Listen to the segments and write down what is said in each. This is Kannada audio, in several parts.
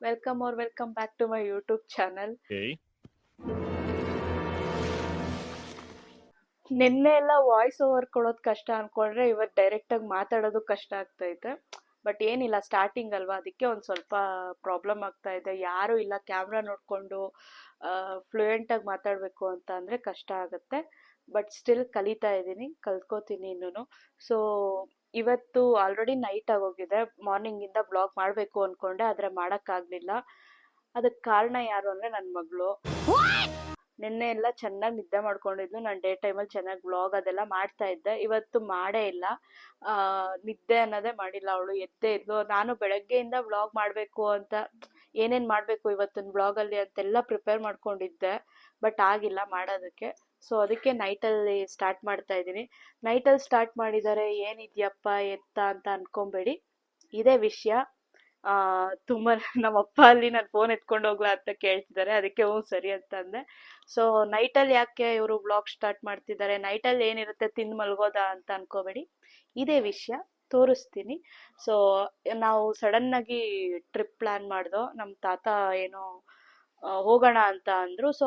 Welcome back to my YouTube channel. Okay. ನಿನ್ನೆ ಎಲ್ಲ ವಾಯ್ಸ್ ಓವರ್ ಕೊಡೋದು ಕಷ್ಟ ಅನ್ಕೊಂಡ್ರೆ ಇವತ್ತು ಡೈರೆಕ್ಟಾಗಿ ಮಾತಾಡೋದು ಕಷ್ಟ ಆಗ್ತೈತೆ. ಬಟ್ ಏನಿಲ್ಲ, ಸ್ಟಾರ್ಟಿಂಗ್ ಅಲ್ವಾ, ಅದಕ್ಕೆ ಒಂದು ಸ್ವಲ್ಪ ಪ್ರಾಬ್ಲಮ್ ಆಗ್ತಾ ಇದೆ. ಯಾರೂ ಇಲ್ಲ ಕ್ಯಾಮ್ರಾ ನೋಡಿಕೊಂಡು ಫ್ಲೂಯೆಂಟಾಗಿ ಮಾತಾಡಬೇಕು ಅಂತ ಅಂದರೆ ಕಷ್ಟ ಆಗುತ್ತೆ. ಬಟ್ ಸ್ಟಿಲ್ ಕಲಿತಾ ಇದ್ದೀನಿ, ಕಲ್ತ್ಕೋತೀನಿ ಇನ್ನೂ. ಸೊ ಇವತ್ತು ಆಲ್ರೆಡಿ ನೈಟ್ ಆಗೋಗಿದೆ. ಮಾರ್ನಿಂಗಿಂದ ಬ್ಲಾಗ್ ಮಾಡಬೇಕು ಅಂದ್ಕೊಂಡೆ, ಆದರೆ ಮಾಡೋಕ್ಕಾಗಲಿಲ್ಲ. ಅದಕ್ಕೆ ಕಾರಣ ಯಾರು ಅಂದರೆ ನನ್ನ ಮಗಳು. ನಿನ್ನೆ ಎಲ್ಲ ಚೆನ್ನಾಗಿ ನಿದ್ದೆ ಮಾಡ್ಕೊಂಡಿದ್ಲು. ನಾನು ಡೇ ಟೈಮಲ್ಲಿ ಚೆನ್ನಾಗಿ ವ್ಲಾಗ್ ಅದೆಲ್ಲ ಮಾಡ್ತಾ ಇದ್ದೆ. ಇವತ್ತು ಮಾಡೇ ಇಲ್ಲ, ನಿದ್ದೆ ಅನ್ನೋದೇ ಮಾಡಿಲ್ಲ. ಅವಳು ಎದ್ದೇ ಇದ್ಲು. ನಾನು ಬೆಳಗ್ಗೆಯಿಂದ ವ್ಲಾಗ್ ಮಾಡಬೇಕು ಅಂತ, ಏನೇನು ಮಾಡಬೇಕು ಇವತ್ತಿನ ವ್ಲಾಗಲ್ಲಿ ಅಂತೆಲ್ಲ ಪ್ರಿಪೇರ್ ಮಾಡ್ಕೊಂಡಿದ್ದೆ. ಬಟ್ ಆಗಿಲ್ಲ ಮಾಡೋದಕ್ಕೆ. ಸೊ ಅದಕ್ಕೆ ನೈಟಲ್ಲಿ ಸ್ಟಾರ್ಟ್ ಮಾಡ್ತಾ ಇದ್ದೀನಿ. ನೈಟಲ್ಲಿ ಸ್ಟಾರ್ಟ್ ಮಾಡಿದ್ದಾರೆ, ಏನಿದೆಯಪ್ಪ ಎತ್ತ ಅಂತ ಅನ್ಕೊಂಬೇಡಿ, ಇದೇ ವಿಷಯ. ತುಂಬ ನಮ್ಮಪ್ಪ ಅಲ್ಲಿ ನಾನು ಫೋನ್ ಎತ್ಕೊಂಡು ಹೋಗ್ಲಾ ಅಂತ ಕೇಳ್ತಿದ್ದಾರೆ. ಅದಕ್ಕೆ ಹ್ಞೂ ಸರಿ ಅಂತ ಅಂದೆ. ಸೊ ನೈಟಲ್ಲಿ ಯಾಕೆ ಇವರು ವ್ಲಾಗ್ ಸ್ಟಾರ್ಟ್ ಮಾಡ್ತಿದ್ದಾರೆ, ನೈಟಲ್ಲಿ ಏನಿರುತ್ತೆ ತಿಂದು ಮಲ್ಗೋದಾ ಅಂತ ಅನ್ಕೋಬೇಡಿ, ಇದೇ ವಿಷಯ ತೋರಿಸ್ತೀನಿ. ಸೊ ನಾವು ಸಡನ್ನಾಗಿ ಟ್ರಿಪ್ ಪ್ಲ್ಯಾನ್ ಮಾಡ್ದೋ. ನಮ್ಮ ತಾತ ಏನೋ ಹೋಗೋಣ ಅಂತ ಅಂದರು. ಸೊ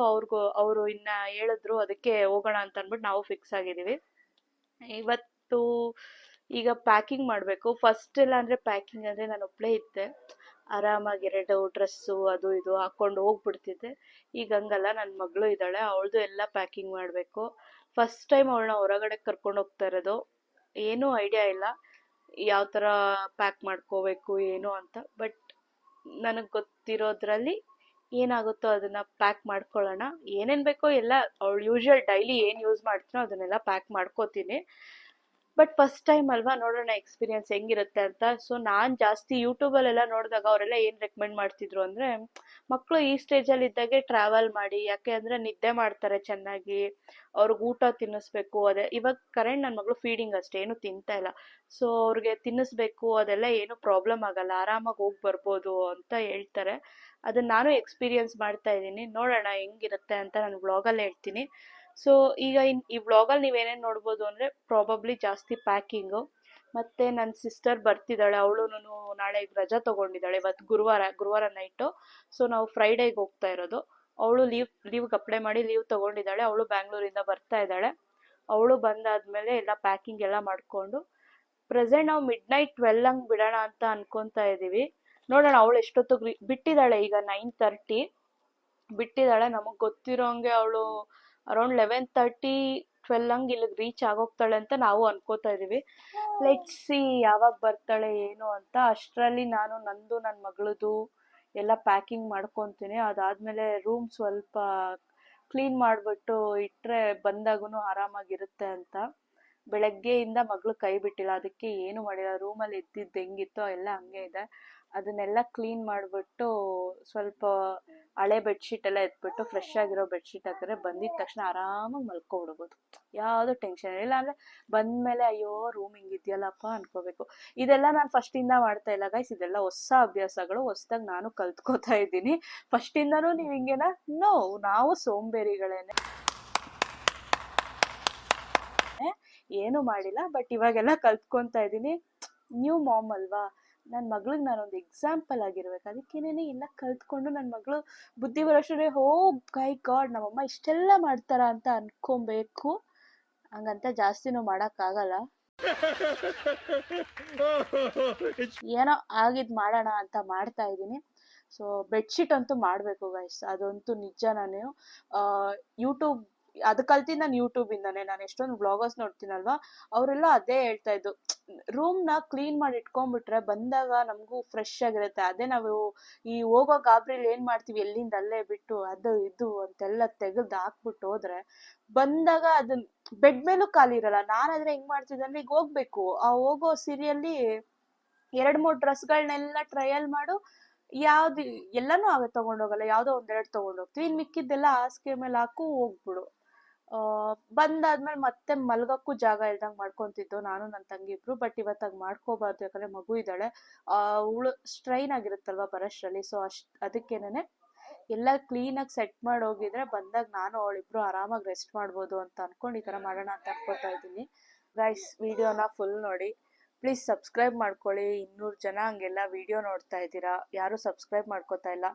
ಅವರು ಇನ್ನು ಹೇಳಿದ್ರು, ಅದಕ್ಕೆ ಹೋಗೋಣ ಅಂತ ಅಂದ್ಬಿಟ್ಟು ನಾವು ಫಿಕ್ಸ್ ಆಗಿದ್ದೀವಿ. ಇವತ್ತು ಈಗ ಪ್ಯಾಕಿಂಗ್ ಮಾಡಬೇಕು. ಫಸ್ಟ್ ಎಲ್ಲ ಅಂದರೆ ಪ್ಯಾಕಿಂಗ್ ಅಂದರೆ ನಾನು ಒಬ್ಬಳೇ ಇದ್ದೆ, ಆರಾಮಾಗಿ 2 ಡ್ರೆಸ್ಸು ಅದು ಇದು ಹಾಕ್ಕೊಂಡು ಹೋಗ್ಬಿಡ್ತಿದ್ದೆ. ಈಗ ಹಂಗಲ್ಲ, ನನ್ನ ಮಗಳು ಇದ್ದಾಳೆ, ಅವಳದು ಎಲ್ಲ ಪ್ಯಾಕಿಂಗ್ ಮಾಡಬೇಕು. ಫಸ್ಟ್ ಟೈಮ್ ಅವಳನ್ನ ಹೊರಗಡೆ ಕರ್ಕೊಂಡು ಹೋಗ್ತಾ ಇರೋದು. ಏನೂ ಐಡಿಯಾ ಇಲ್ಲ ಯಾವ ಥರ ಪ್ಯಾಕ್ ಮಾಡ್ಕೋಬೇಕು ಏನು ಅಂತ. ಬಟ್ ನನಗೆ ಗೊತ್ತಿರೋದ್ರಲ್ಲಿ ಏನಾಗುತ್ತೋ ಅದನ್ನು ಪ್ಯಾಕ್ ಮಾಡ್ಕೊಳ್ಳೋಣ. ಏನೇನು ಬೇಕೋ ಎಲ್ಲ ಅವಳು ಯೂಶ್ವಲ್ ಡೈಲಿ ಏನು ಯೂಸ್ ಮಾಡ್ತೀನೋ ಅದನ್ನೆಲ್ಲ ಪ್ಯಾಕ್ ಮಾಡ್ಕೋತೀನಿ. ಬಟ್ ಫಸ್ಟ್ ಟೈಮ್ ಅಲ್ವಾ, ನೋಡೋಣ ಎಕ್ಸ್ಪೀರಿಯನ್ಸ್ ಹೆಂಗಿರುತ್ತೆ ಅಂತ. ಸೊ ನಾನು ಜಾಸ್ತಿ ಯೂಟ್ಯೂಬಲ್ಲೆಲ್ಲ ನೋಡಿದಾಗ ಅವರೆಲ್ಲ ಏನು ರೆಕಮೆಂಡ್ ಮಾಡ್ತಿದ್ರು ಅಂದರೆ, ಮಕ್ಕಳು ಈ ಸ್ಟೇಜಲ್ಲಿ ಇದ್ದಾಗೆ ಟ್ರಾವೆಲ್ ಮಾಡಿ, ಯಾಕೆ ಅಂದರೆ ನಿದ್ದೆ ಮಾಡ್ತಾರೆ ಚೆನ್ನಾಗಿ, ಅವ್ರಿಗೆ ಊಟ ತಿನ್ನಿಸ್ಬೇಕು. ಅದೇ ಇವಾಗ ಕರೆಂಟ್ ನನ್ನ ಮಗಳು ಫೀಡಿಂಗ್ ಅಷ್ಟೇ, ಏನು ತಿಂತಾ ಇಲ್ಲ. ಸೊ ಅವ್ರಿಗೆ ತಿನ್ನಿಸ್ಬೇಕು, ಅದೆಲ್ಲ ಏನು ಪ್ರಾಬ್ಲಮ್ ಆಗಲ್ಲ, ಆರಾಮಾಗಿ ಹೋಗಿ ಬರ್ಬೋದು ಅಂತ ಹೇಳ್ತಾರೆ. ಅದನ್ನು ನಾನು ಎಕ್ಸ್ಪೀರಿಯನ್ಸ್ ಮಾಡ್ತಾ ಇದ್ದೀನಿ. ನೋಡೋಣ ಹೆಂಗಿರುತ್ತೆ ಅಂತ ನಾನು ವ್ಲಾಗಲ್ಲಿ ಹೇಳ್ತೀನಿ. ಸೊ ಈಗ ಈ ವ್ಲಾಗಲ್ಲಿ ನೀವೇನೇನು ನೋಡ್ಬೋದು ಅಂದರೆ, ಪ್ರಾಬಬ್ಲಿ ಜಾಸ್ತಿ ಪ್ಯಾಕಿಂಗು. ಮತ್ತು ನನ್ನ ಸಿಸ್ಟರ್ ಬರ್ತಿದ್ದಾಳೆ, ಅವಳು ನಾಳೆ ರಜಾ ತೊಗೊಂಡಿದ್ದಾಳೆ. ಇವತ್ತು ಗುರುವಾರ ನೈಟು. ಸೊ ನಾವು ಫ್ರೈಡೇಗೆ ಹೋಗ್ತಾ ಇರೋದು. ಅವಳು ಲೀವ್ಗೆ ಅಪ್ಲೈ ಮಾಡಿ ಲೀವ್ ತೊಗೊಂಡಿದ್ದಾಳೆ. ಅವಳು ಬ್ಯಾಂಗ್ಳೂರಿಂದ ಬರ್ತಾ ಇದ್ದಾಳೆ. ಅವಳು ಬಂದಾದಮೇಲೆ ಎಲ್ಲ ಪ್ಯಾಕಿಂಗ್ ಎಲ್ಲ ಮಾಡಿಕೊಂಡು, ಪ್ರೆಸೆಂಟ್ ನಾವು ಮಿಡ್-ನೈಟ್ 12 ಹಂಗೆ ಬಿಡೋಣ ಅಂತ ಅನ್ಕೊತಾ ಇದ್ದೀವಿ. ನೋಡೋಣ ಅವಳು ಎಷ್ಟೊತ್ತಿಗೆ ಬಿಟ್ಟಿದ್ದಾಳೆ. ಈಗ 9:30 ಬಿಟ್ಟಿದ್ದಾಳೆ. ನಮಗೆ ಗೊತ್ತಿರೋ ಹಂಗೆ ಅವಳು ಅರೌಂಡ್ 11:30 12 ಹಂಗೆ ಇಲ್ಲಿಗೆ ರೀಚ್ ಆಗೋಗ್ತಾಳೆ ಅಂತ ನಾವು ಅನ್ಕೋತಾ ಇದ್ದೀವಿ. ಲೆಟ್ಸ್ ಸಿ ಯಾವಾಗ ಬರ್ತಾಳೆ ಏನು ಅಂತ. ಅಷ್ಟರಲ್ಲಿ ನಾನು ನಂದು ನನ್ನ ಮಗಳದು ಎಲ್ಲ ಪ್ಯಾಕಿಂಗ್ ಮಾಡ್ಕೊತೀನಿ. ಅದಾದಮೇಲೆ ರೂಮ್ ಸ್ವಲ್ಪ ಕ್ಲೀನ್ ಮಾಡಿಬಿಟ್ಟು ಇಟ್ಟರೆ ಬಂದಾಗೂ ಆರಾಮಾಗಿರುತ್ತೆ ಅಂತ. ಬೆಳಗ್ಗೆಯಿಂದ ಮಗಳು ಕೈ ಬಿಟ್ಟಿಲ್ಲ, ಅದಕ್ಕೆ ಏನು ಮಾಡಿಲ್ಲ. ರೂಮಲ್ಲಿ ಎದ್ದಿದ್ದು ಹೆಂಗಿತ್ತೋ ಎಲ್ಲ ಹಂಗೆ ಇದೆ. ಅದನ್ನೆಲ್ಲ ಕ್ಲೀನ್ ಮಾಡಿಬಿಟ್ಟು ಸ್ವಲ್ಪ ಹಳೆ ಬೆಡ್ಶೀಟ್ ಎಲ್ಲ ಎತ್ಬಿಟ್ಟು ಫ್ರೆಶ್ ಆಗಿರೋ ಬೆಡ್ಶೀಟ್ ಹಾಕಿದ್ರೆ ಬಂದಿದ್ದ ತಕ್ಷಣ ಆರಾಮಾಗಿ ಮಲ್ಕೊಬಿಡ್ಬೋದು, ಯಾವುದೂ ಟೆನ್ಷನ್ ಇಲ್ಲ. ಅಂದರೆ ಬಂದಮೇಲೆ ಅಯ್ಯೋ ರೂಮ್ ಹಿಂಗಿದೆಯಲ್ಲಪ್ಪ ಅನ್ಕೋಬೇಕು. ಇದೆಲ್ಲ ನಾನು ಫಸ್ಟಿಂದ ಮಾಡ್ತಾ ಇಲ್ಲ ಗೈಸ್, ಇದೆಲ್ಲ ಹೊಸ ಅಭ್ಯಾಸಗಳು, ಹೊಸ್ದಾಗಿ ನಾನು ಕಲ್ತ್ಕೋತಾ ಇದ್ದೀನಿ. ಫಸ್ಟಿಂದನೂ ನೀವು ಹಿಂಗೇನಾ? ನೋ, ನಾವು ಸೋಂಬೇರಿಗಳೇನೆ, ಏನು ಮಾಡಿಲ್ಲ. ಬಟ್ ಇವಾಗೆಲ್ಲ ಕಲ್ತ್ಕೊತಾ ಇದ್ದೀನಿ. ನ್ಯೂ ಮಾಮ್ ಅಲ್ವಾ, ನನ್ನ ಮಗಳಿಗೆ ನಾನೊಂದು ಎಕ್ಸಾಂಪಲ್ ಆಗಿರ್ಬೇಕು. ಅದಕ್ಕೇನೇನೆ ಎಲ್ಲ ಕಲ್ತ್ಕೊಂಡು ನನ್ನ ಮಗಳು ಬುದ್ಧಿ ಬರೋಷ್ಟೇ ಹೋ ಗೈ ಗಾಡ್ ನಮ್ಮಮ್ಮ ಇಷ್ಟೆಲ್ಲ ಮಾಡ್ತಾರ ಅಂತ ಅನ್ಕೊಬೇಕು. ಹಂಗಂತ ಜಾಸ್ತಿನೂ ಮಾಡೋಕ್ಕಾಗಲ್ಲ, ಏನೋ ಆಗಿದ್ ಮಾಡೋಣ ಅಂತ ಮಾಡ್ತಾ ಇದ್ದೀನಿ. ಸೊ ಬೆಡ್ಶೀಟ್ ಅಂತೂ ಮಾಡಬೇಕು ಗೈಸ್, ಅದಂತೂ ನಿಜ. ನಾನು ಯೂಟ್ಯೂಬ್ ಅದು ಕಲ್ತಿದ್ದು ನಾನು ಯೂಟ್ಯೂಬಿಂದಾನೆ. ನಾನು ಎಷ್ಟೊಂದು ವ್ಲಾಗರ್ಸ್ ನೋಡ್ತೀನಲ್ವಾ, ಅವರೆಲ್ಲ ಅದೇ ಹೇಳ್ತಾ ಇದ್ದು, ರೂಮ್ನ ಕ್ಲೀನ್ ಮಾಡಿ ಇಟ್ಕೊಂಡ್ಬಿಟ್ರೆ ಬಂದಾಗ ನಮಗೂ ಫ್ರೆಶ್ ಆಗಿರುತ್ತೆ. ಅದೇ ನಾವು ಈ ಹೋಗೋ ಗಾಬ್ರಿಲಿ ಏನು ಮಾಡ್ತೀವಿ, ಎಲ್ಲಿಂದ ಅಲ್ಲೇ ಬಿಟ್ಟು ಅದು ಇದು ಅಂತೆಲ್ಲ ತೆಗೆದು ಹಾಕ್ಬಿಟ್ಟು ಹೋದ್ರೆ ಬಂದಾಗ ಅದನ್ನ ಬೆಡ್ ಮೇಲೂ ಖಾಲಿ ಇರಲ್ಲ. ನಾನಾದರೆ ಹೆಂಗೆ ಮಾಡ್ತಿದ್ದೆ ಅಂದರೆ, ಈಗ ಹೋಗ್ಬೇಕು, ಆ ಹೋಗೋ ಸೀರಿಯಲ್ಲಿ 2-3 ಡ್ರೆಸ್ಗಳನ್ನೆಲ್ಲ ಟ್ರಯಲ್ ಮಾಡು, ಯಾವ್ದು ಎಲ್ಲನೂ ತೊಗೊಂಡೋಗಲ್ಲ, ಯಾವುದೋ 1-2 ತೊಗೊಂಡೋಗ್ತೀವಿ. ಇನ್ನು ಮಿಕ್ಕಿದ್ದೆಲ್ಲ ಹಾಸಿಗೆ ಮೇಲೆ ಹಾಕು ಹೋಗ್ಬಿಡು. ಬಂದಾದ್ಮೇಲೆ ಮತ್ತೆ ಮಲ್ಗೋಕ್ಕೂ ಜಾಗ ಇಲ್ದಂಗೆ ಮಾಡ್ಕೊತಿದ್ದೋ ನಾನು ನನ್ನ ತಂಗಿ ಇಬ್ರು. ಬಟ್ ಇವತ್ತಾಗ ಮಾಡ್ಕೋಬಾರ್ದು, ಯಾಕಂದರೆ ಮಗು ಇದ್ದಾಳೆ, ಅವಳು ಸ್ಟ್ರೈನ್ ಆಗಿರುತ್ತಲ್ವ ಬರೋಷ್ಟರಲ್ಲಿ. ಸೊ ಅದಕ್ಕೇನೆ ಎಲ್ಲ ಕ್ಲೀನಾಗಿ ಸೆಟ್ ಮಾಡಿ ಹೋಗಿದ್ರೆ ಬಂದಾಗ ನಾನು ಅವಳಿಬ್ರು ಆರಾಮಾಗಿ ರೆಸ್ಟ್ ಮಾಡ್ಬೋದು ಅಂತ ಅನ್ಕೊಂಡು ಈ ಥರ ಮಾಡೋಣ ಅಂತ ಅನ್ಕೋತಾ ಇದ್ದೀನಿ. ಗೈಸ್ ವಿಡಿಯೋನ ಫುಲ್ ನೋಡಿ. ಪ್ಲೀಸ್ ಸಬ್ಸ್ಕ್ರೈಬ್ ಮಾಡ್ಕೊಳ್ಳಿ. 200 ಜನ ಹಂಗೆಲ್ಲ ವಿಡಿಯೋ ನೋಡ್ತಾ ಇದ್ದೀರಾ, ಯಾರು ಸಬ್ಸ್ಕ್ರೈಬ್ ಮಾಡ್ಕೋತಾ ಇಲ್ಲ.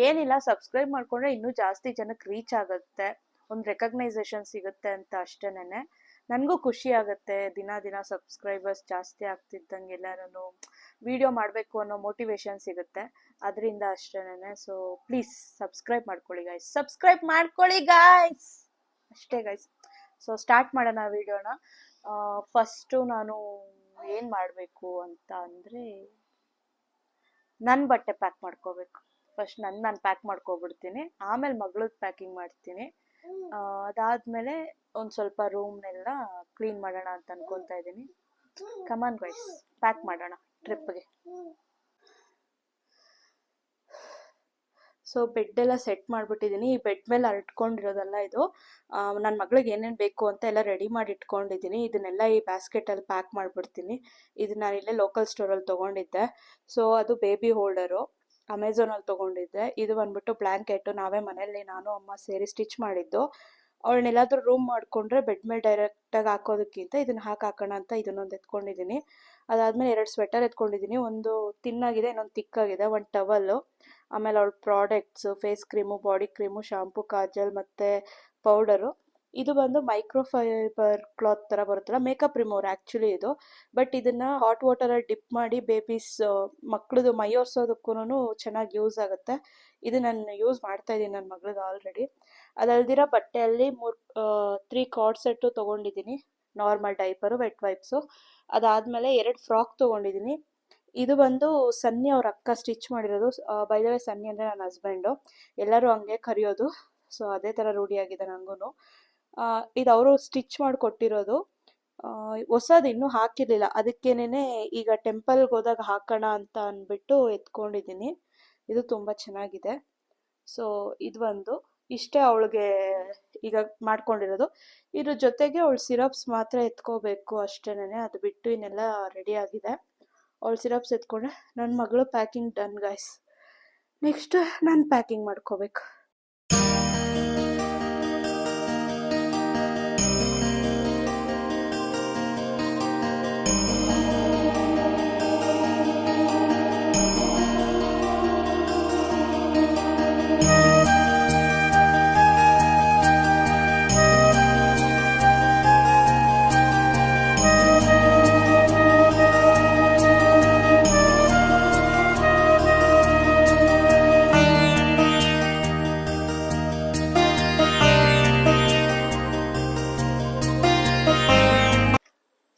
ಏನಿಲ್ಲ, ಸಬ್ಸ್ಕ್ರೈಬ್ ಮಾಡ್ಕೊಂಡ್ರೆ ಇನ್ನೂ ಜಾಸ್ತಿ ಜನಕ್ಕೆ ರೀಚ್ ಆಗುತ್ತೆ, ಒಂದು ರೆಕಗ್ನೈಸೇಷನ್ ಸಿಗುತ್ತೆ ಅಂತ ಅಷ್ಟೇನೆ. ನನಗೂ ಖುಷಿ ಆಗುತ್ತೆ, ದಿನ ದಿನ ಸಬ್ಸ್ಕ್ರೈಬರ್ಸ್ ಜಾಸ್ತಿ ಆಗ್ತಿದ್ದಂಗೆ ಎಲ್ಲರೂ ವಿಡಿಯೋ ಮಾಡಬೇಕು ಅನ್ನೋ ಮೋಟಿವೇಶನ್ ಸಿಗುತ್ತೆ, ಅದರಿಂದ ಅಷ್ಟೇನೆ. ಸೊ ಪ್ಲೀಸ್ ಸಬ್ಸ್ಕ್ರೈಬ್ ಮಾಡ್ಕೊಳ್ಳಿ ಗೈಸ್, ಸಬ್ಸ್ಕ್ರೈಬ್ ಮಾಡ್ಕೊಳ್ಳಿ ಗೈಸ್, ಅಷ್ಟೇ ಗೈಸ್. ಸೊ ಸ್ಟಾರ್ಟ್ ಮಾಡೋಣ ವಿಡಿಯೋನ. ಫಸ್ಟು ನಾನು ಏನು ಮಾಡಬೇಕು ಅಂತ ಅಂದರೆ, ನನ್ನ ಬಟ್ಟೆ ಪ್ಯಾಕ್ ಮಾಡ್ಕೋಬೇಕು. ಫಸ್ಟ್ ನಾನು ಪ್ಯಾಕ್ ಮಾಡ್ಕೊಬಿಡ್ತೀನಿ, ಆಮೇಲೆ ಮಗಳದ್ದು ಪ್ಯಾಕಿಂಗ್ ಮಾಡ್ತೀನಿ. ಅದಾದಮೇಲೆ ಒಂದು ಸ್ವಲ್ಪ ರೂಮ್ನೆಲ್ಲ ಕ್ಲೀನ್ ಮಾಡೋಣ ಅಂತ ಅನ್ಕೊತಾ ಇದ್ದೀನಿ. ಕಮಾನ್ ಗೈಸ್, ಪ್ಯಾಕ್ ಮಾಡೋಣ ಟ್ರಿಪ್ಗೆ. ಸೊ ಬೆಡ್ಡೆಲ್ಲ ಸೆಟ್ ಮಾಡಿಬಿಟ್ಟಿದ್ದೀನಿ. ಈ ಬೆಡ್ ಮೇಲೆ ಹರಡ್ಕೊಂಡಿರೋದಲ್ಲ ಇದು. ನನ್ನ ಮಗಳಿಗೆ ಏನೇನು ಬೇಕು ಅಂತ ಎಲ್ಲ ರೆಡಿ ಮಾಡಿ ಇಟ್ಕೊಂಡಿದ್ದೀನಿ. ಇದನ್ನೆಲ್ಲ ಈ ಬ್ಯಾಸ್ಕೆಟಲ್ಲಿ ಪ್ಯಾಕ್ ಮಾಡಿಬಿಡ್ತೀನಿ. ಇದು ನಾನು ಇಲ್ಲೇ ಲೋಕಲ್ ಸ್ಟೋರಲ್ಲಿ ತೊಗೊಂಡಿದ್ದೆ. ಸೊ ಅದು ಬೇಬಿ ಹೋಲ್ಡರು, ಅಮೆಝಾನಲ್ಲಿ ತೊಗೊಂಡಿದ್ದೆ. ಇದು ಬಂದ್ಬಿಟ್ಟು ಬ್ಲ್ಯಾಂಕೆಟು, ನಾವೇ ಮನೇಲಿ ನಾನು ಅಮ್ಮ ಸೇರಿ ಸ್ಟಿಚ್ ಮಾಡಿದ್ದು. ಅವಳನ್ನೆಲ್ಲಾದ್ರೂ ರೂಮ್ ಮಾಡಿಕೊಂಡ್ರೆ ಬೆಡ್ ಮೇಲೆ ಡೈರೆಕ್ಟಾಗಿ ಹಾಕೋದಕ್ಕಿಂತ ಇದನ್ನು ಹಾಕೋಣ ಅಂತ ಇದನ್ನೊಂದು ಎತ್ಕೊಂಡಿದ್ದೀನಿ. ಅದಾದಮೇಲೆ 2 ಸ್ವೆಟರ್ ಎತ್ಕೊಂಡಿದ್ದೀನಿ, ಒಂದು ತಿನ್ನಾಗಿದೆ, ಇನ್ನೊಂದು ತಿಕ್ಕಾಗಿದೆ, ಒಂದು ಟವಲ್ಲು, ಆಮೇಲೆ ಅವಳ products, face cream, body cream, shampoo, kajal ಮತ್ತು ಪೌಡರು. ಇದು ಬಂದು ಮೈಕ್ರೋಫೈಬರ್ ಕ್ಲಾತ್ ಥರ ಬರುತ್ತಲ್ಲ, ಮೇಕಪ್ ರಿಮೂವರ್ ಆ್ಯಕ್ಚುಲಿ ಇದು. ಬಟ್ ಇದನ್ನು ಹಾಟ್ ವಾಟರಲ್ಲಿ ಡಿಪ್ ಮಾಡಿ ಬೇಬೀಸ್ ಮಕ್ಕಳದು ಮೈ ಒರೆಸೋದಕ್ಕೂ ಚೆನ್ನಾಗಿ ಯೂಸ್ ಆಗುತ್ತೆ. ಇದು ನಾನು ಯೂಸ್ ಮಾಡ್ತಾಯಿದ್ದೀನಿ ನನ್ನ ಮಗಳಿಗೆ ಆಲ್ರೆಡಿ. ಅದಲ್ದಿರೋ ಬಟ್ಟೆಯಲ್ಲಿ 3 ಕಾರ್ಡ್ ಸೆಟ್ಟು ತೊಗೊಂಡಿದ್ದೀನಿ, ನಾರ್ಮಲ್ ಡೈಪರು, ವೆಟ್ ವೈಪ್ಸು. ಅದಾದಮೇಲೆ 2 ಫ್ರಾಕ್ ತೊಗೊಂಡಿದ್ದೀನಿ. ಇದು ಬಂದು ಸನ್ನಿ ಅವ್ರ ಅಕ್ಕ ಸ್ಟಿಚ್ ಮಾಡಿರೋದು. ಬೈ ದ ವೇ ಸನ್ನಿ ಅಂದರೆ ನನ್ನ ಹಸ್ಬೆಂಡು, ಎಲ್ಲರೂ ಹಂಗೆ ಕರೆಯೋದು. ಸೊ ಅದೇ ಥರ ರೂಢಿಯಾಗಿದೆ ನನಗೂ. ಇದು ಅವರು ಸ್ಟಿಚ್ ಮಾಡಿ ಕೊಟ್ಟಿರೋದು. ಹೊಸದು ಇನ್ನೂ ಹಾಕಿರಲಿಲ್ಲ, ಅದಕ್ಕೇನೆ ಈಗ ಟೆಂಪಲ್ಗೆ ಹೋದಾಗ ಹಾಕೋಣ ಅಂತ ಅಂದ್ಬಿಟ್ಟು ಎತ್ಕೊಂಡಿದ್ದೀನಿ. ಇದು ತುಂಬ ಚೆನ್ನಾಗಿದೆ. ಸೊ ಇದು ಒಂದು ಇಷ್ಟೇ ಅವಳಿಗೆ ಈಗ ಮಾಡ್ಕೊಂಡಿರೋದು. ಇದ್ರ ಜೊತೆಗೆ ಅವಳು ಸಿರಪ್ಸ್ ಮಾತ್ರ ಎತ್ಕೋಬೇಕು ಅಷ್ಟೇನೆ, ಅದು ಬಿಟ್ಟು ಇನ್ನೆಲ್ಲ ರೆಡಿ ಆಗಿದೆ. ಅವಳು ಸಿರಪ್ಸ್ ಎತ್ಕೊಂಡ್ರೆ ನನ್ನ ಮಗಳು ಪ್ಯಾಕಿಂಗ್ ಡನ್ ಗೈಸ್. ನೆಕ್ಸ್ಟ್ ನಾನು ಪ್ಯಾಕಿಂಗ್ ಮಾಡ್ಕೋಬೇಕು.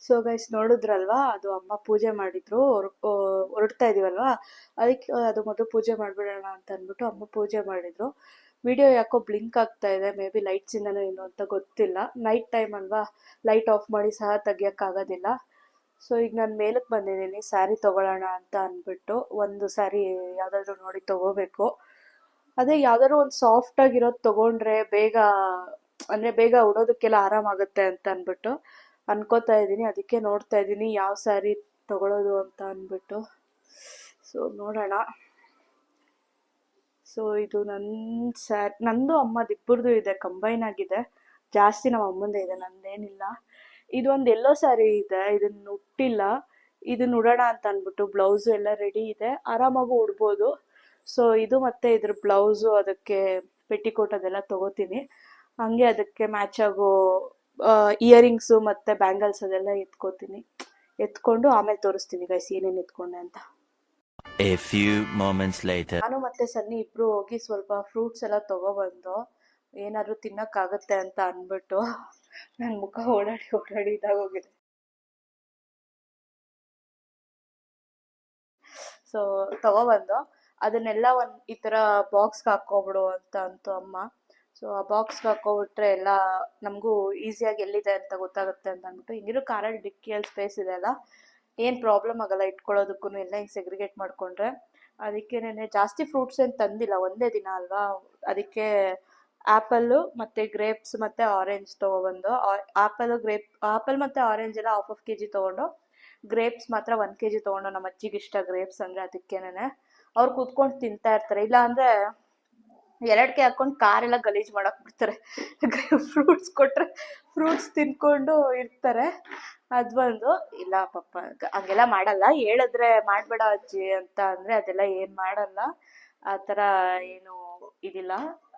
ಸೊ ಗೈಸ್ ನೋಡಿದ್ರಲ್ವಾ, ಅದು ಅಮ್ಮ ಪೂಜೆ ಮಾಡಿದ್ರು, ಹೊರಡ್ತಾ ಇದೀವಲ್ವಾ, ಅದಕ್ಕೆ ಅದು ಮೊದಲು ಪೂಜೆ ಮಾಡಿಬಿಡೋಣ ಅಂತ ಅಂದ್ಬಿಟ್ಟು ಅಮ್ಮ ಪೂಜೆ ಮಾಡಿದ್ರು. ವಿಡಿಯೋ ಯಾಕೋ ಬ್ಲಿಂಕ್ ಆಗ್ತಾ ಇದೆ, ಮೇ ಬಿ ಲೈಟ್ಸಿಂದನೋ ಏನು ಅಂತ ಗೊತ್ತಿಲ್ಲ. ನೈಟ್ ಟೈಮ್ ಅಲ್ವಾ, ಲೈಟ್ ಆಫ್ ಮಾಡಿ ಸಹ ತೆಗಿಯೋಕ್ಕಾಗೋದಿಲ್ಲ. ಸೊ ಈಗ ನಾನು ಮೇಲಕ್ಕೆ ಬಂದಿದ್ದೀನಿ ಸ್ಯಾರಿ ತೊಗೊಳ್ಳೋಣ ಅಂತ ಅಂದ್ಬಿಟ್ಟು. ಒಂದು ಸ್ಯಾರಿ ಯಾವುದಾದ್ರೂ ನೋಡಿ ತೊಗೋಬೇಕು. ಅದೇ ಯಾವ್ದಾದ್ರು ಒಂದು ಸಾಫ್ಟಾಗಿರೋದು ತೊಗೊಂಡ್ರೆ ಬೇಗ ಉಡೋದಕ್ಕೆಲ್ಲ ಆರಾಮಾಗುತ್ತೆ ಅಂತ ಅಂದ್ಬಿಟ್ಟು ಅನ್ಕೋತಾ ಇದ್ದೀನಿ. ಅದಕ್ಕೆ ನೋಡ್ತಾ ಇದ್ದೀನಿ ಯಾವ ಸ್ಯಾರಿ ತಗೊಳ್ಳೋದು ಅಂತ ಅಂದ್ಬಿಟ್ಟು. ಸೊ ನೋಡೋಣ. ಸೊ ಇದು ನಂದು ಅಮ್ಮದಿಬ್ಬರದು ಇದೆ, ಕಂಬೈನ್ ಆಗಿದೆ. ಜಾಸ್ತಿ ನಮ್ಮ ಅಮ್ಮಂದೇ ಇದೆ, ನಂದೇನಿಲ್ಲ. ಇದೊಂದು ಎಲ್ಲೋ ಸ್ಯಾರಿ ಇದೆ, ಇದನ್ನ ಉಟ್ಟಿಲ್ಲ. ಇದನ್ನ ಉಡೋಣ ಅಂತ ಅಂದ್ಬಿಟ್ಟು ಬ್ಲೌಸು ಎಲ್ಲ ರೆಡಿ ಇದೆ, ಆರಾಮಾಗೂ ಉಡ್ಬೋದು. ಸೊ ಇದು ಮತ್ತೆ ಇದ್ರ ಬ್ಲೌಸು, ಅದಕ್ಕೆ ಪೆಟಿಕೋಟ್ ಅದೆಲ್ಲ ತಗೋತೀನಿ. ಹಂಗೆ ಅದಕ್ಕೆ ಮ್ಯಾಚ್ ಆಗೋ ಇಯರಿಂಗ್ಸು ಮತ್ತು ಬ್ಯಾಂಗಲ್ಸ್ ಅದೆಲ್ಲ ಎತ್ಕೊಂಡು ಆಮೇಲೆ ತೋರಿಸ್ತೀನಿ ಗೈಸ್ ಏನೇನು ಎತ್ಕೊಂಡೆ ಅಂತ. A few moments later. ನಾನು ಮತ್ತೆ ಸನ್ನಿ ಇಬ್ರು ಹೋಗಿ ಸ್ವಲ್ಪ ಫ್ರೂಟ್ಸ್ ಎಲ್ಲ ತಗೊಬಂದು ಏನಾದ್ರು ತಿನ್ನಕ್ಕಾಗತ್ತೆ ಅಂತ ಅಂದ್ಬಿಟ್ಟು. ನನ್ನ ಮುಖ ಓಡಾಡಿ ಇದಾಗೋಗಿದೆ. ಸೊ ತಗೊಬಂದು ಅದನ್ನೆಲ್ಲ ಈ ಥರ ಬಾಕ್ಸ್ಗೆ ಹಾಕ್ಕೊಬಿಡು ಅಂತ ಅಂತು ಅಮ್ಮ. ಸೊ ಆ ಬಾಕ್ಸ್ಗೆ ಹಾಕ್ಕೊಬಿಟ್ರೆ ಎಲ್ಲ ನಮಗೂ ಈಸಿಯಾಗಿ ಎಲ್ಲಿದೆ ಅಂತ ಗೊತ್ತಾಗುತ್ತೆ ಅಂತ ಅಂದ್ಬಿಟ್ಟು. ಹಿಂಗಿರೋ ಕಾರಲ್ಲಿ ಡಿಕ್ಕಿಯಲ್ಲಿ ಸ್ಪೇಸ್ ಇದೆ ಅಲ್ಲ, ಏನು ಪ್ರಾಬ್ಲಮ್ ಆಗಲ್ಲ ಇಟ್ಕೊಳ್ಳೋದಕ್ಕೂ, ಎಲ್ಲ ಹಿಂಗೆ ಸೆಗ್ರಿಗೇಟ್ ಮಾಡಿಕೊಂಡ್ರೆ. ಅದಕ್ಕೇನೆ ಜಾಸ್ತಿ ಫ್ರೂಟ್ಸ್ ಏನು ತಂದಿಲ್ಲ, ಒಂದೇ ದಿನ ಅಲ್ವಾ, ಅದಕ್ಕೆ ಆ್ಯಪಲ್ಲು ಮತ್ತು ಗ್ರೇಪ್ಸ್ ಮತ್ತು ಆರೆಂಜ್ ತೊಗೊಬಂದು. ಆ್ಯಪಲ್ ಮತ್ತು ಆರೆಂಜ್ ಎಲ್ಲ ಹಾಫ್ kg ತೊಗೊಂಡು, ಗ್ರೇಪ್ಸ್ ಮಾತ್ರ 1 kg ತೊಗೊಂಡು. ನಮ್ಮ ಅಜ್ಜಿಗೆ ಇಷ್ಟ ಗ್ರೇಪ್ಸ್ ಅಂದರೆ, ಅದಕ್ಕೇನೆ ಅವ್ರು ಕೂತ್ಕೊಂಡು ತಿಂತಾ ಇರ್ತಾರೆ. ಇಲ್ಲ ಅಂದರೆ 2 ಕೈ ಹಾಕ್ಕೊಂಡು ಕಾರೆಲ್ಲ ಗಲೀಜು ಮಾಡಕ್ಕೆ ಬಿಡ್ತಾರೆ. ಫ್ರೂಟ್ಸ್ ಕೊಟ್ಟರೆ ಫ್ರೂಟ್ಸ್ ತಿನ್ಕೊಂಡು ಇರ್ತಾರೆ. ಅದೊಂದು. ಇಲ್ಲ ಪಾಪ ಹಂಗೆಲ್ಲ ಮಾಡಲ್ಲ, ಹೇಳಿದ್ರೆ ಮಾಡ್ಬೇಡ ಅಜ್ಜಿ ಅಂತ ಅಂದ್ರೆ ಅದೆಲ್ಲ ಏನ್ ಮಾಡಲ್ಲ, ಆ ಥರ ಏನು ಇದಿಲ್ಲ.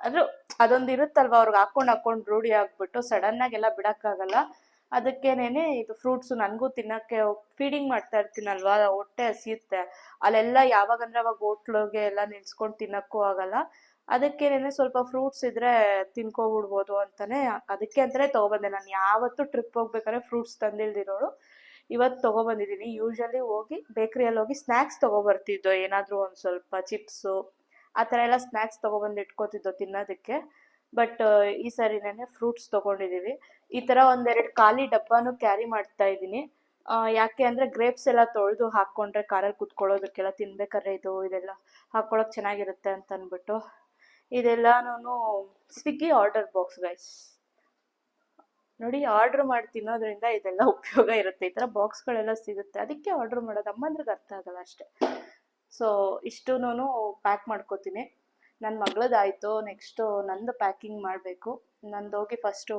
ಆದ್ರೂ ಅದೊಂದು ಇರುತ್ತಲ್ವಾ, ಅವ್ರಿಗೆ ಹಾಕೊಂಡು ರೂಢಿ ಆಗ್ಬಿಟ್ಟು ಸಡನ್ ಆಗೆಲ್ಲ ಬಿಡಕ್ಕಾಗಲ್ಲ. ಅದಕ್ಕೇನೇನೆ ಇದು ಫ್ರೂಟ್ಸ್ ನನಗೂ ತಿನ್ನಕ್ಕೆ ಫೀಡಿಂಗ್ ಮಾಡ್ತಾ ಇರ್ತೀನಲ್ವಾ, ಹೊಟ್ಟೆ ಹಸಿಯುತ್ತೆ. ಅಲ್ಲೆಲ್ಲ ಯಾವಾಗಂದ್ರೆ ಅವಾಗ ಹೋಟ್ಲಿಗೆ ಎಲ್ಲ ನಿಲ್ಸ್ಕೊಂಡು ತಿನ್ನಕ್ಕೂ ಆಗಲ್ಲ. ಅದಕ್ಕೇನೆ ಸ್ವಲ್ಪ ಫ್ರೂಟ್ಸ್ ಇದ್ರೆ ತಿನ್ಕೊಬಿಡ್ಬೋದು ಅಂತಾನೆ, ಅದಕ್ಕೆ ಅಂತಾನೆ ತಗೊಬಂದೆ. ನಾನು ಯಾವತ್ತೂ ಟ್ರಿಪ್ ಹೋಗ್ಬೇಕಾದ್ರೆ ಫ್ರೂಟ್ಸ್ ತಂದಿಲ್ದಿರೋಳು, ಇವತ್ತು ತಗೊಬಂದಿದ್ದೀನಿ. ಯೂಶಲಿ ಹೋಗಿ ಬೇಕ್ರಿಯಲ್ಲಿ ಹೋಗಿ ಸ್ನ್ಯಾಕ್ಸ್ ತಗೊಬರ್ತಿದ್ದೋ, ಏನಾದರೂ ಒಂದು ಸ್ವಲ್ಪ ಚಿಪ್ಸು ಆ ಥರ ಎಲ್ಲ ಸ್ನ್ಯಾಕ್ಸ್ ತಗೊಬಂದು ಇಟ್ಕೋತಿದ್ದೋ ತಿನ್ನೋದಕ್ಕೆ. ಬಟ್ ಈ ಸರಿನೇ ಫ್ರೂಟ್ಸ್ ತಗೊಂಡಿದ್ದೀವಿ. ಈ ಥರ ಒಂದೆರಡು ಖಾಲಿ ಡಬ್ಬಾನು ಕ್ಯಾರಿ ಮಾಡ್ತಾ ಇದ್ದೀನಿ. ಯಾಕೆ ಅಂದರೆ ಗ್ರೇಪ್ಸ್ ಎಲ್ಲ ತೊಳೆದು ಹಾಕ್ಕೊಂಡ್ರೆ ಕಾರಲ್ಲಿ ಕುತ್ಕೊಳ್ಳೋದಕ್ಕೆಲ್ಲ ತಿನ್ಬೇಕಾದ್ರೆ ಇದೆಲ್ಲ ಹಾಕ್ಕೊಳಕ್ಕೆ ಚೆನ್ನಾಗಿರುತ್ತೆ ಅಂತ ಅಂದ್ಬಿಟ್ಟು ಇದೆಲ್ಲನೂ ಸ್ವಿಗ್ಗಿ ಆರ್ಡರ್ ಬಾಕ್ಸ್ ಗೈಸ್. ನೋಡಿ, ಆರ್ಡ್ರ್ ಮಾಡಿ ತಿನ್ನೋದ್ರಿಂದ ಇದೆಲ್ಲ ಉಪಯೋಗ ಇರುತ್ತೆ. ಈ ಥರ ಬಾಕ್ಸ್ಗಳೆಲ್ಲ ಸಿಗುತ್ತೆ, ಅದಕ್ಕೆ ಆರ್ಡ್ರ್ ಮಾಡೋದು. ಅಮ್ಮಂದ್ರಿಗೆ ಅರ್ಥ ಆಗಲ್ಲ ಅಷ್ಟೇ. ಸೊ ಇಷ್ಟೂನು ಪ್ಯಾಕ್ ಮಾಡ್ಕೋತೀನಿ. ನನ್ನ ಮಗಳದಾಯಿತು, ನೆಕ್ಸ್ಟು ನಂದು ಪ್ಯಾಕಿಂಗ್ ಮಾಡಬೇಕು. ನಂದು ಹೋಗಿ ಫಸ್ಟು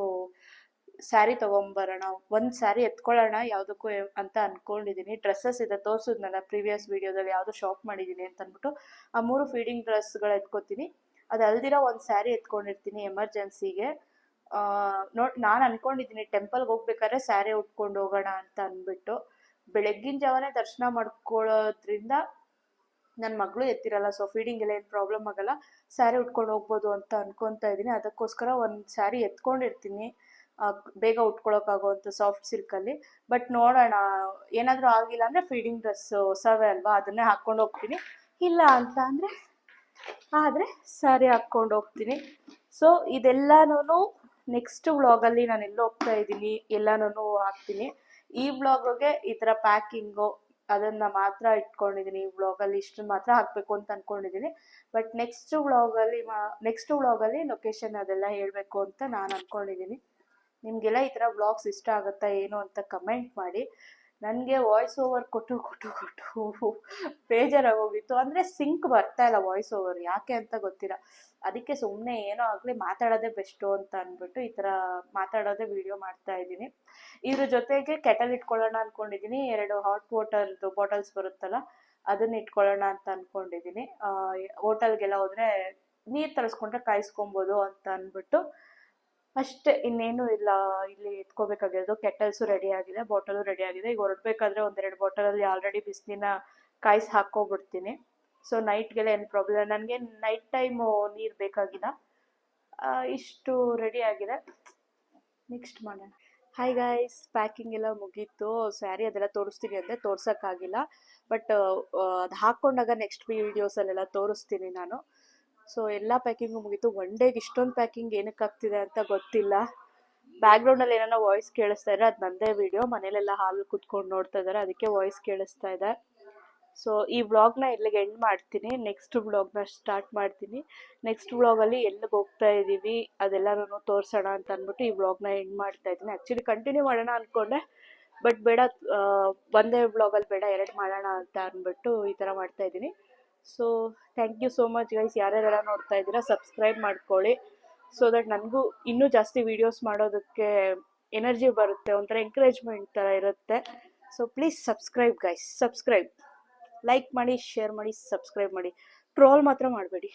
ಸ್ಯಾರಿ ತೊಗೊಂಬರೋಣ, ಒಂದು ಸ್ಯಾರಿ ಎತ್ಕೊಳ್ಳೋಣ ಯಾವುದಕ್ಕೂ ಅಂತ ಅಂದ್ಕೊಂಡಿದ್ದೀನಿ. ಡ್ರೆಸ್ಸಸ್ ಇದೆ, ತೋರಿಸಿದ್ನಲ್ಲ ಪ್ರೀವಿಯಸ್ ವೀಡಿಯೋದಲ್ಲಿ ಯಾವುದು ಶಾಪ್ ಮಾಡಿದ್ದೀನಿ ಅಂತ ಅಂದ್ಬಿಟ್ಟು. ಆ 3 ಫೀಡಿಂಗ್ ಡ್ರೆಸ್ಗಳು ಎತ್ಕೋತೀನಿ. ಅದು ಅಲ್ದಿರೋ ಒಂದು ಸ್ಯಾರಿ ಎತ್ಕೊಂಡಿರ್ತೀನಿ ಎಮರ್ಜೆನ್ಸಿಗೆ. ನಾನು ಅಂದ್ಕೊಂಡಿದ್ದೀನಿ ಟೆಂಪಲ್ಗೆ ಹೋಗ್ಬೇಕಾದ್ರೆ ಸ್ಯಾರಿ ಉಟ್ಕೊಂಡು ಹೋಗೋಣ ಅಂತ ಅಂದ್ಬಿಟ್ಟು. ಬೆಳಗ್ಗಿನ ಜಾವನೇ ದರ್ಶನ ಮಾಡ್ಕೊಳ್ಳೋದ್ರಿಂದ ನನ್ನ ಮಗಳು ಎತ್ತಿರಲ್ಲ, ಸೊ ಫೀಡಿಂಗ್ ಎಲ್ಲ ಏನು ಪ್ರಾಬ್ಲಮ್ ಆಗಲ್ಲ, ಸ್ಯಾರಿ ಉಟ್ಕೊಂಡು ಹೋಗ್ಬೋದು ಅಂತ ಅನ್ಕೊತಾ ಇದ್ದೀನಿ. ಅದಕ್ಕೋಸ್ಕರ ಒಂದು ಸ್ಯಾರಿ ಎತ್ಕೊಂಡಿರ್ತೀನಿ, ಬೇಗ ಉಟ್ಕೊಳಕ್ಕಾಗೋವಂಥ ಸಾಫ್ಟ್ ಸಿಲ್ಕಲ್ಲಿ. ಬಟ್ ನೋಡೋಣ, ಏನಾದರೂ ಆಗಿಲ್ಲ ಅಂದರೆ ಫೀಡಿಂಗ್ ಡ್ರೆಸ್ ಹೊಸವೇ ಅಲ್ವಾ, ಅದನ್ನೇ ಹಾಕ್ಕೊಂಡು ಹೋಗ್ತೀನಿ. ಇಲ್ಲ ಅಂತ ಆದರೆ ಸ್ಯಾರಿ ಹಾಕ್ಕೊಂಡು ಹೋಗ್ತೀನಿ. ಸೊ ಇದೆಲ್ಲನೂ ನೆಕ್ಸ್ಟ್ ವ್ಲಾಗಲ್ಲಿ ನಾನು ಎಲ್ಲೋ ಹೋಗ್ತಾ ಇದ್ದೀನಿ ಎಲ್ಲನೂ ಹಾಕ್ತೀನಿ. ಈ ವ್ಲಾಗ್ಗೆ ಈ ಥರ ಪ್ಯಾಕಿಂಗು ಅದನ್ನು ಮಾತ್ರ ಇಟ್ಕೊಂಡಿದ್ದೀನಿ. ಈ ವ್ಲಾಗಲ್ಲಿ ಇಷ್ಟನ್ನು ಮಾತ್ರ ಹಾಕಬೇಕು ಅಂತ ಅಂದ್ಕೊಂಡಿದ್ದೀನಿ. ಬಟ್ ನೆಕ್ಸ್ಟ್ ವ್ಲಾಗಲ್ಲಿ ಲೊಕೇಶನ್ ಅದೆಲ್ಲ ಹೇಳಬೇಕು ಅಂತ ನಾನು ಅಂದ್ಕೊಂಡಿದ್ದೀನಿ. ನಿಮಗೆಲ್ಲ ಈ ಥರ ವ್ಲಾಗ್ಸ್ ಇಷ್ಟ ಆಗುತ್ತಾ ಏನು ಅಂತ ಕಮೆಂಟ್ ಮಾಡಿ. ನನಗೆ ವಾಯ್ಸ್ ಓವರ್ ಕೊಟ್ಟು ಬೇಜಾರಾಗೋಗಿತ್ತು. ಅಂದರೆ ಸಿಂಕ್ ಬರ್ತಾ ಇಲ್ಲ ವಾಯ್ಸ್ ಓವರ್, ಯಾಕೆ ಅಂತ ಗೊತ್ತಿಲ್ಲ. ಅದಕ್ಕೆ ಸುಮ್ಮನೆ ಏನೋ ಆಗಲಿ ಮಾತಾಡೋದೇ ಬೆಸ್ಟು ಅಂತ ಅಂದ್ಬಿಟ್ಟು ಈ ಥರ ಮಾತಾಡೋದೇ ವಿಡಿಯೋ ಮಾಡ್ತಾ ಇದ್ದೀನಿ. ಇದ್ರ ಜೊತೆಗೆ ಕೆಟಲ್ ಇಟ್ಕೊಳ್ಳೋಣ ಅಂದ್ಕೊಂಡಿದ್ದೀನಿ. 2 ಹಾಟ್ ವಾಟರ್ದು ಬಾಟಲ್ಸ್ ಬರುತ್ತಲ್ಲ, ಅದನ್ನ ಇಟ್ಕೊಳ್ಳೋಣ ಅಂತ ಅಂದ್ಕೊಂಡಿದ್ದೀನಿ. ಹೋಟೆಲ್ಗೆಲ್ಲ ಹೋದರೆ ನೀರು ತರಿಸ್ಕೊಂಡ್ರೆ ಕಾಯಿಸ್ಕೊಬೋದು ಅಂತ ಅಂದ್ಬಿಟ್ಟು ಅಷ್ಟೇ, ಇನ್ನೇನು ಇಲ್ಲ. ಇಲ್ಲಿ ಎತ್ಕೋಬೇಕಾಗಿರೋದು ಕೆಟಲ್ಸು ರೆಡಿ ಆಗಿದೆ, ಬಾಟಲು ರೆಡಿ ಆಗಿದೆ. ಈಗ ಹೊರಡ್ಬೇಕಾದ್ರೆ 1-2 ಬಾಟಲಲ್ಲಿ ಆಲ್ರೆಡಿ ಬಿಸಿಲಿನ ಕಾಯಿಸಿ ಹಾಕ್ಕೊಬಿಡ್ತೀನಿ. ಸೊ ನೈಟ್ಗೆಲ್ಲ ಏನು ಪ್ರಾಬ್ಲಮ್ ಇಲ್ಲ. ನನಗೆ ನೈಟ್ ಟೈಮು ನೀರು ಬೇಕಾಗಿಲ್ಲ. ಇಷ್ಟು ರೆಡಿ ಆಗಿದೆ, ನೆಕ್ಸ್ಟ್ ಮಾಡೋಣ. ಹಾಯ್ ಗಾಯ್ಸ್, ಪ್ಯಾಕಿಂಗ್ ಎಲ್ಲ ಮುಗೀತು. ಸ್ಯಾರಿ ಅದೆಲ್ಲ ತೋರಿಸ್ತೀನಿ ಅಂದರೆ ತೋರ್ಸೋಕ್ಕಾಗಿಲ್ಲ, ಬಟ್ ಅದು ಹಾಕ್ಕೊಂಡಾಗ ನೆಕ್ಸ್ಟ್ ವೀಡಿಯೋಸಲ್ಲೆಲ್ಲ ತೋರಿಸ್ತೀನಿ ನಾನು. ಸೊ ಎಲ್ಲ ಪ್ಯಾಕಿಂಗು ಮುಗೀತು. ಒನ್ ಡೇಗೆ ಇಷ್ಟೊಂದು ಪ್ಯಾಕಿಂಗ್ ಏನಕ್ಕೆ ಆಗ್ತಿದೆ ಅಂತ ಗೊತ್ತಿಲ್ಲ. ಬ್ಯಾಕ್ಗ್ರೌಂಡಲ್ಲಿ ಏನಾರ ವಾಯ್ಸ್ ಕೇಳಿಸ್ತಾ ಇದ್ರೆ ಅದು ನನ್ನದೇ ವೀಡಿಯೋ. ಮನೇಲೆಲ್ಲ ಹಾಲು ಕುತ್ಕೊಂಡು ನೋಡ್ತಾ ಇದ್ದಾರೆ, ಅದಕ್ಕೆ ವಾಯ್ಸ್ ಕೇಳಿಸ್ತಾ ಇದೆ. ಸೊ ಈ ವ್ಲಾಗ್ನ ಇಲ್ಲಿಗೆ ಎಂಡ್ ಮಾಡ್ತೀನಿ. ನೆಕ್ಸ್ಟ್ ವ್ಲಾಗ್ನ ಸ್ಟಾರ್ಟ್ ಮಾಡ್ತೀನಿ. ನೆಕ್ಸ್ಟ್ ವ್ಲಾಗಲ್ಲಿ ಎಲ್ಲಿಗೆ ಹೋಗ್ತಾ ಇದ್ದೀವಿ ಅದೆಲ್ಲನೂ ತೋರಿಸೋಣ ಅಂತ ಅಂದ್ಬಿಟ್ಟು ಈ ವ್ಲಾಗ್ನ ಎಂಡ್ ಮಾಡ್ತಾ ಇದ್ದೀನಿ. ಆ್ಯಕ್ಚುಲಿ ಕಂಟಿನ್ಯೂ ಮಾಡೋಣ ಅಂದ್ಕೊಂಡೆ, ಬಟ್ ಬೇಡ, ಒಂದೇ ವ್ಲಾಗಲ್ಲಿ ಬೇಡ, 2 ಮಾಡೋಣ ಅಂತ ಅಂದ್ಬಿಟ್ಟು ಈ ಥರ ಮಾಡ್ತಾ ಇದ್ದೀನಿ. So thank you so much guys. ಯಾರ್ಯಾರೆಲ್ಲ ನೋಡ್ತಾ ಇದ್ದೀರಾ ಸಬ್ಸ್ಕ್ರೈಬ್ ಮಾಡ್ಕೊಳ್ಳಿ, ಸೊ ದಟ್ ನನಗೂ ಇನ್ನೂ ಜಾಸ್ತಿ ವೀಡಿಯೋಸ್ ಮಾಡೋದಕ್ಕೆ ಎನರ್ಜಿ ಬರುತ್ತೆ, ಒಂಥರ ಎಂಕರೇಜ್ಮೆಂಟ್ ಥರ ಇರುತ್ತೆ. So please subscribe guys, subscribe, like ಮಾಡಿ, ಶೇರ್ ಮಾಡಿ, ಸಬ್ಸ್ಕ್ರೈಬ್ ಮಾಡಿ. ಟ್ರೋಲ್ ಮಾತ್ರ ಮಾಡಬೇಡಿ.